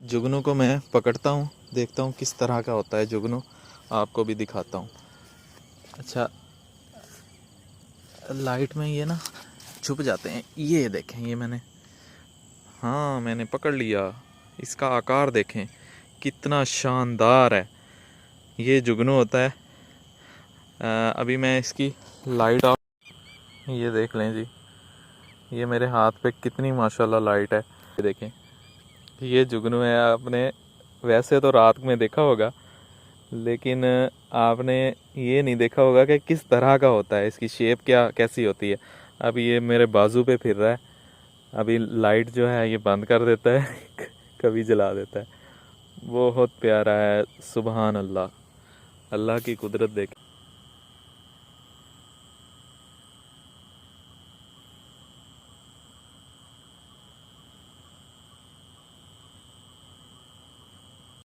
जुगनू को मैं पकड़ता हूँ, देखता हूँ किस तरह का होता है जुगनू, आपको भी दिखाता हूँ। अच्छा, लाइट में ये ना छुप जाते हैं। ये देखें, ये मैंने पकड़ लिया। इसका आकार देखें कितना शानदार है। ये जुगनू होता है। अभी मैं इसकी लाइट ऑफ, ये देख लें जी, ये मेरे हाथ पे कितनी माशाल्लाह लाइट है। ये देखें, ये जुगनू है। आपने वैसे तो रात में देखा होगा, लेकिन आपने ये नहीं देखा होगा कि किस तरह का होता है, इसकी शेप क्या कैसी होती है। अभी ये मेरे बाजू पे फिर रहा है। अभी लाइट जो है ये बंद कर देता है कभी जला देता है। बहुत प्यारा है। सुबहान अल्लाह, अल्लाह की कुदरत देखें।